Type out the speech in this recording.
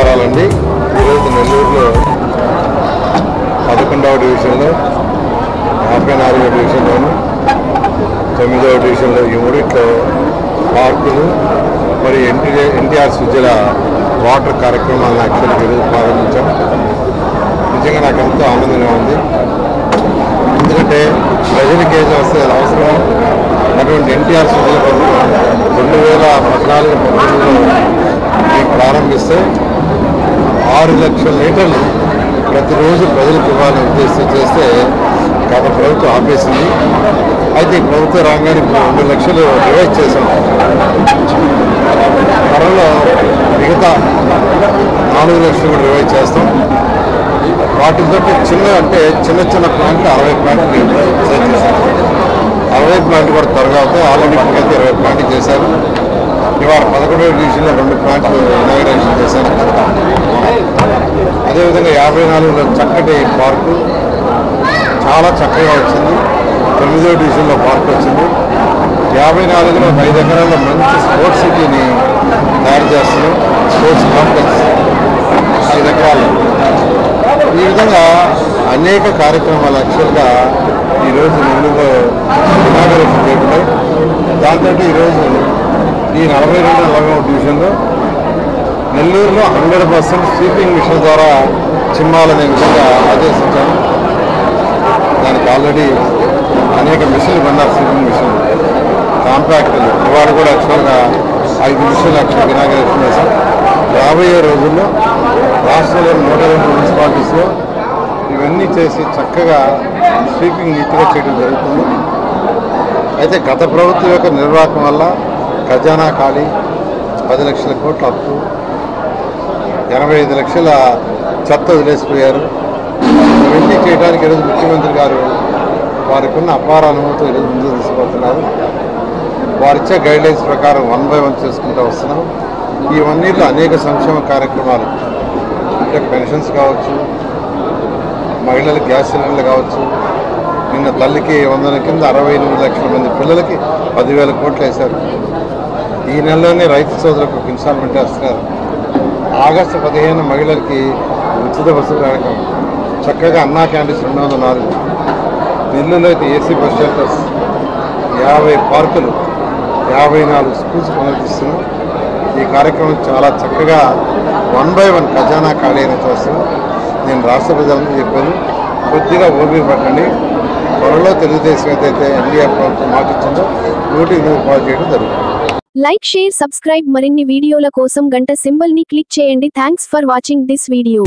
నమస్కారాలండి. ఈరోజు నెల్లూరులో 11వ డివిజన్లో 54వ డివిజన్లోను 9వ డివిజన్లో ఈ మూడిట్లో పార్కులు మరి ఎన్టీఆర్ సుజల వాటర్ కార్యక్రమాలను యాక్చువల్గా ఈరోజు ప్రారంభించాం. నిజంగా నాకు ఎంతో ఆనందంగా ఉంది. ఎందుకంటే ప్రజలకి ఏదో వస్తే అవసరం అటువంటి ఎన్టీఆర్ సుజల ప్రభుత్వం 2014-15లో ప్రారంభిస్తే 6 లక్షల లీటర్లు ప్రతిరోజు ప్రజలకు ఇవ్వాలని ఉద్దేశం చేస్తే గత ప్రభుత్వం ఆపేసింది. అయితే ఈ ప్రభుత్వం రాగానే 2 లక్షలు రివైజ్ చేశాం. త్వరలో మిగతా 4 లక్షలు కూడా రివైజ్ చేస్తాం. వాటితో చిన్న ప్లాంట్లు 60 ప్లాంట్లు సెట్ చేశాం. 60 ప్లాంట్లు కూడా త్వరగా అవుతాయి. ఆల్రెడీ ఇప్పటికైతే 20 ప్లాంట్లు చేశారు. ఇవాళ 11వ డివిజన్లో 2 ప్లాంట్లు ఇనాగరేషన్ చేశారు. అదేవిధంగా 54లో చక్కటి పార్కు చాలా చక్కగా వచ్చింది. 9వ డివిజన్లో పార్క్ వచ్చింది. 54లో 5 ఎకరాల్లో మంచి స్పోర్ట్స్ సిటీని తయారు చేస్తున్నాం. స్పోర్ట్స్ కాంప్లెక్స్ 5 ఎకరాలు. ఈ విధంగా అనేక కార్యక్రమాలు యాక్చువల్గా ఈరోజు నెల్లూరులో ఇనాగరేషన్ చేయబడ్డాయి. దాంతో ఈరోజు ఈ 42వ డివిజన్లో నెల్లూరులో 100% స్వీపింగ్ మిషన్ ద్వారా చిమ్మాలనే విధంగా ఆదేశించాము. దానికి ఆల్రెడీ అనేక మిషన్లు కొన్నారు. స్వీపింగ్ మిషన్లు, కాంపాక్టులు ఇవాళ కూడా యాక్చువల్గా 5 మిషన్లు యాక్చువల్గా ఇనాగరేషన్ చేశాం. రాబోయే రోజుల్లో రాష్ట్రంలోని 102 మున్సిపాలిటీస్లో ఇవన్నీ చేసి చక్కగా స్వీపింగ్ నీట్గా చేయడం జరుగుతుంది. అయితే గత ప్రభుత్వం యొక్క నిర్వాహకం వల్ల ఖజానా ఖాళీ, 10 లక్షల కోట్ల అప్పు, 85 లక్షల చెత్త వదిలేసిపోయారు. ఇవన్నీ చేయడానికి ఈరోజు ముఖ్యమంత్రి గారు వారికి ఉన్న అపార అనుభవంతో ఈరోజు ముందుకు తీసుకుపోతున్నారు. వారిచ్చే గైడ్లైన్స్ ప్రకారం 1 by 1 చేసుకుంటూ వస్తున్నాం. ఇవన్నీలో అనేక సంక్షేమ కార్యక్రమాలు అంటే పెన్షన్స్ కావచ్చు, మహిళలకు గ్యాస్ సిలిండర్లు కావచ్చు. నిన్న తల్లికి 100 కింద 68 లక్షల మంది పిల్లలకి 10,000 కోట్లు వేశారు. ఈ నెలలోనే రైతు సోదరులకు ఒక ఇన్స్టాల్మెంట్ వేస్తున్నారు. ఆగస్టు 15 మహిళలకి ఉచిత బస్సు ప్రయాణం. చక్కగా అన్నా క్యాంటీన్స్ 204. నెల్లూరులో అయితే ఏసీ బస్ షెల్టర్స్, 50 పార్కులు, 54 స్కూల్స్ పునరుద్ధరిస్తున్నాం. ఈ కార్యక్రమం చాలా చక్కగా 1 by 1 ఖజానా ఖాళీ అయిన చేస్తున్నాం. నేను రాష్ట్ర ప్రజలకు చెప్పాను, కొద్దిగా ఓపిక పట్టండి. త్వరలో తెలుగుదేశం ఏదైతే ఎన్డీఆర్ ప్రభుత్వం మాటిచ్చిందో 100% చేయడం జరుగుతుంది. Like, share, subscribe. మరిన్ని వీడియోల కోసం గంట సింబల్ ని క్లిక్ చేయండి. Thanks for watching this video.